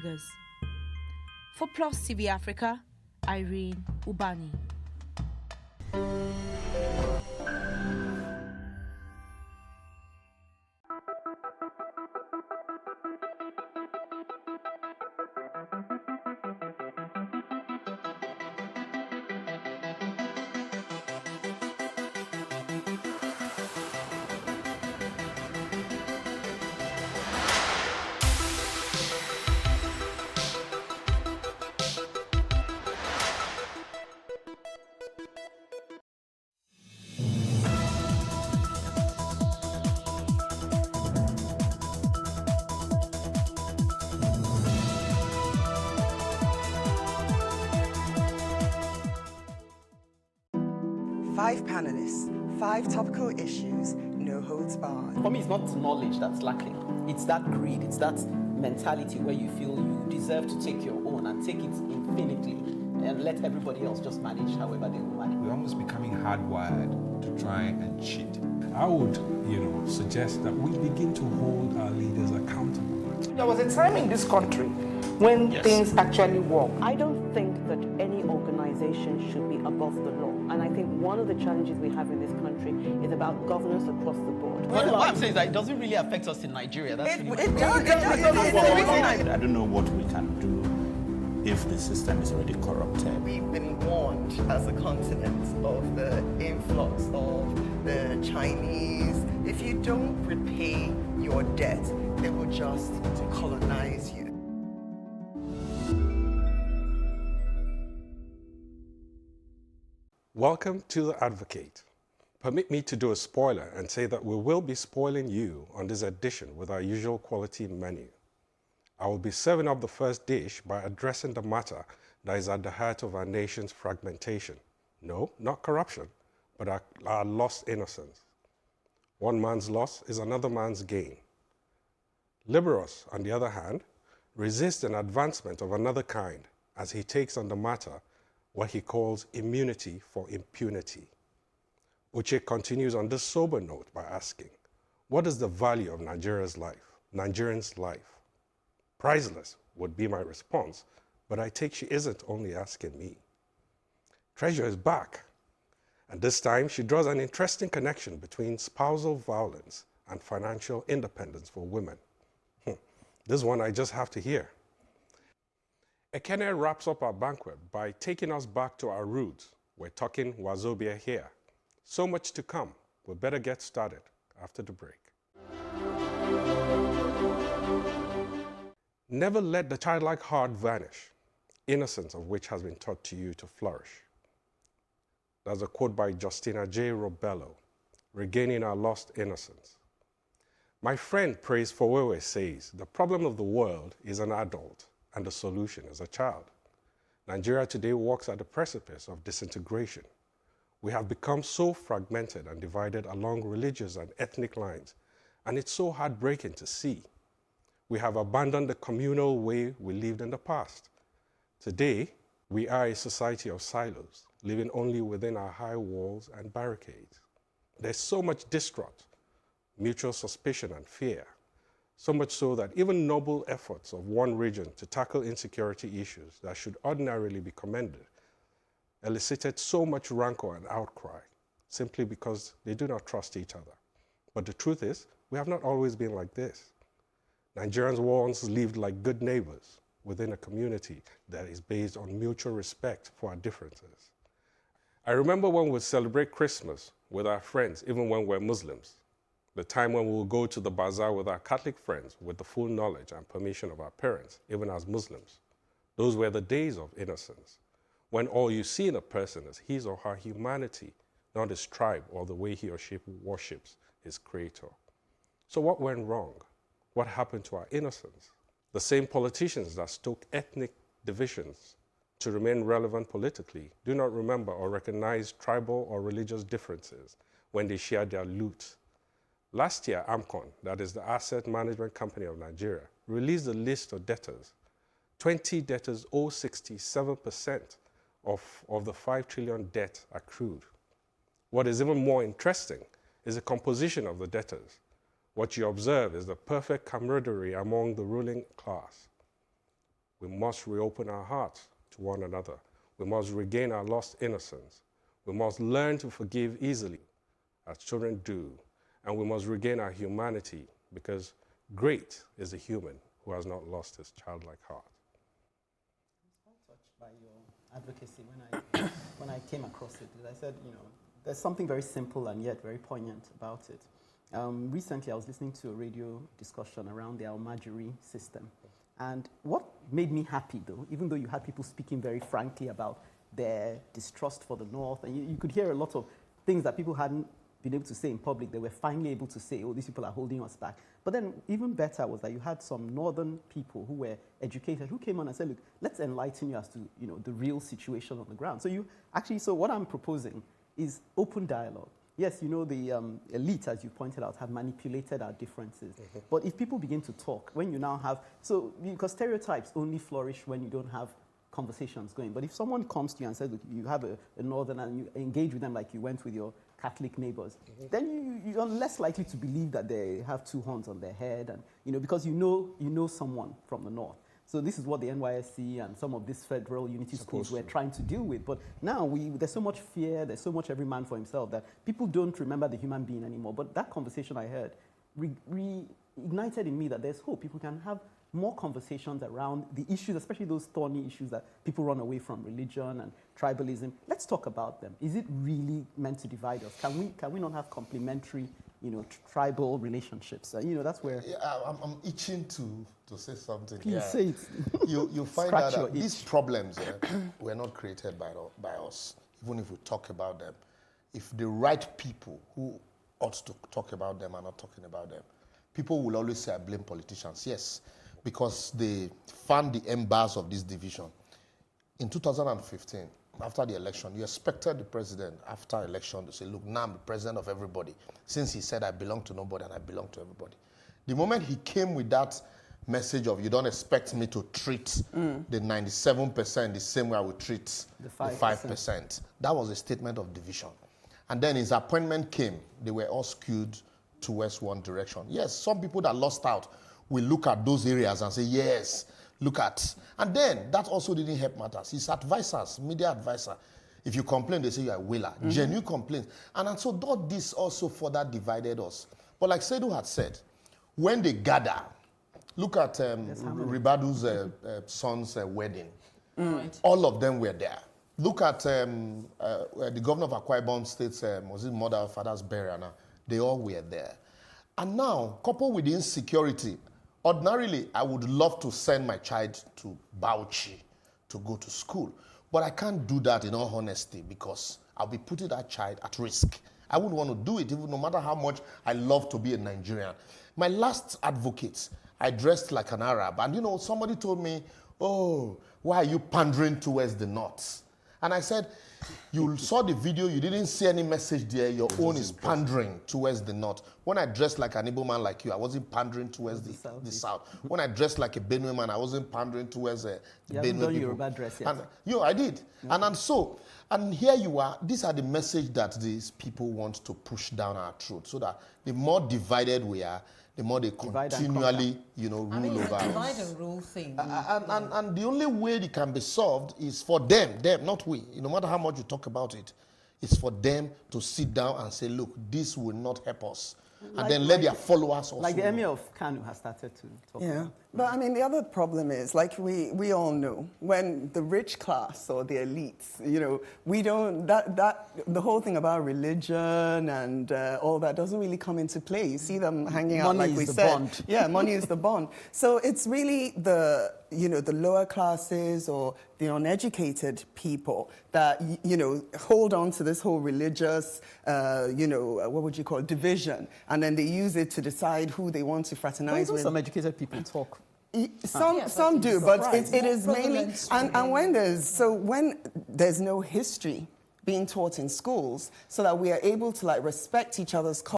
Lagos. For Plus TV Africa, Irene Ubani. Five panelists, five topical issues, no holds barred. For me, it's not knowledge that's lacking. It's that greed, it's that mentality where you feel you deserve to take your own and take it infinitely and let everybody else just manage however they will manage. We're almost becoming hardwired to try and cheat. I would, suggest that we begin to hold our leaders accountable. There was a time in this country when things actually work. I don't think that any organization should be above the law. And I think one of the challenges we have in this country is about governance across the board. What I'm saying is that it doesn't really affect us in Nigeria. That's It does. I don't know what we can do if the system is already corrupted. We've been warned as a continent of the influx of the Chinese. If you don't repay your debt, they will just colonize you. Welcome to The Advocate. Permit me to do a spoiler and say that we will be spoiling you on this edition with our usual quality menu. I will be serving up the first dish by addressing the matter that is at the heart of our nation's fragmentation. No, not corruption, but our lost innocence. One man's loss is another man's gain. Liberals, on the other hand, resist an advancement of another kind as he takes on the matter what he calls immunity for impunity. Uche continues on this sober note by asking, what is the value of Nigeria's life? Priceless would be my response, but I take she isn't only asking me. Treasure is back, and this time she draws an interesting connection between spousal violence and financial independence for women. This one I just have to hear. Ekene wraps up our banquet by taking us back to our roots. We're talking Wazobia here. So much to come. We better get started after the break. Never let the childlike heart vanish, innocence of which has been taught to you to flourish. That's a quote by Justina J. Robello, Regaining Our Lost Innocence. My friend Praise Fowewe says, the problem of the world is an adult, and the solution is a child. Nigeria today walks at the precipice of disintegration. We have become so fragmented and divided along religious and ethnic lines, and it's so heartbreaking to see. We have abandoned the communal way we lived in the past. Today, we are a society of silos, living only within our high walls and barricades. There's so much distrust, mutual suspicion and fear. So much so that even noble efforts of one region to tackle insecurity issues that should ordinarily be commended elicited so much rancor and outcry simply because they do not trust each other. But the truth is, we have not always been like this. Nigerians once lived like good neighbors within a community that is based on mutual respect for our differences. I remember when we would celebrate Christmas with our friends, even when we're Muslims. The time when we will go to the bazaar with our Catholic friends with the full knowledge and permission of our parents, even as Muslims. Those were the days of innocence, when all you see in a person is his or her humanity, not his tribe or the way he or she worships his creator. So what went wrong? What happened to our innocence? The same politicians that stoke ethnic divisions to remain relevant politically do not remember or recognize tribal or religious differences when they share their loot. Last year, AMCON, that is the Asset Management Company of Nigeria, released a list of debtors. 20 debtors owe 67% of the 5 trillion debt accrued. What is even more interesting is the composition of the debtors. What you observe is the perfect camaraderie among the ruling class. We must reopen our hearts to one another. We must regain our lost innocence. We must learn to forgive easily, as children do. And we must regain our humanity, because great is the human who has not lost his childlike heart. I was touched by your advocacy when I came across it. I said, there's something very simple and yet very poignant about it. Recently, I was listening to a radio discussion around the Almajiri system. And what made me happy, though, even though you had people speaking very frankly about their distrust for the North, and you could hear a lot of things that people hadn't been able to say in public, they were finally able to say, oh, these people are holding us back. But then even better was that you had some Northern people who were educated who came on and said, look, let's enlighten you as to the real situation on the ground. So what I'm proposing is open dialogue. Yes, the elite, as you pointed out, have manipulated our differences. Mm-hmm. But if people begin to talk, when you now have, because stereotypes only flourish when you don't have conversations going. But if someone comes to you and says, look, you have a Northern and you engage with them like you went with your Catholic neighbors, mm-hmm. then you're less likely to believe that they have two horns on their head, and because you know someone from the North. So this is what the NYSC and some of these federal unity schools were trying to deal with. But now there's so much fear, there's so much every man for himself that people don't remember the human being anymore. But that conversation I heard reignited in me that there's hope. People can have more conversations around the issues, especially those thorny issues that people run away from, religion and tribalism. Let's talk about them. Is it really meant to divide us? Can we not have complementary, tribal relationships? That's where... Yeah, I'm itching to say something. Please say it. You find out that these problems were not created by us, even if we talk about them. If the right people who ought to talk about them are not talking about them, people will always say, I blame politicians. Yes, because they fanned the embers of this division. In 2015, after the election, you expected the president, after election, to say, look, now I'm the president of everybody, since he said I belong to nobody and I belong to everybody. The moment he came with that message of, you don't expect me to treat the 97% the same way I would treat the 5%, that was a statement of division. And then his appointment came, they were all skewed towards one direction. Yes, some people that lost out will look at those areas and say, yes, look at. And then that also didn't help matters. His advisors, media advisor, if you complain, they say you're a whaler. Mm-hmm. Genuine complaints. And so this also further divided us. But like Seydou had said, when they gather, look at Ribadu's son's wedding. Right. All of them were there. Look at the governor of Akwa Ibom State, was his mother or father's burial now. They all were there. And now, coupled with the insecurity, ordinarily, I would love to send my child to Bauchi to go to school. But I can't do that in all honesty because I'll be putting that child at risk. I wouldn't want to do it, even no matter how much I love to be a Nigerian. My last advocate, I dressed like an Arab. And somebody told me, oh, why are you pandering towards the North? And I said, you saw the video, you didn't see any message there, your own is pandering towards the North. When I dressed like an Igbo man like you, I wasn't pandering towards the South. When I dressed like a Benue man, I wasn't pandering towards the Benue people. Yoruba dress yet. And, I did. Mm-hmm. And here you are, these are the message that these people want to push down our throat, so that the more divided we are, the more they continually, rule over us. Divide and rule thing. And the only way it can be solved is for them, not we. No matter how much you talk about it, it's for them to sit down and say, look, this will not help us. And then let their followers also. Like the Emir of Kano has started to talk about. But the other problem is, like we all know, when the rich class or the elites, we don't, the whole thing about religion and all that doesn't really come into play. You see them hanging out, like we said. Money is the bond. Yeah, money is the bond. So it's really the lower classes or the uneducated people that, hold on to this whole religious, what would you call it, division. And then they use it to decide who they want to fraternize with. Some educated people talk. Some do, but it is mainly, and when there's no history being taught in schools, so that we are able to respect each other's culture.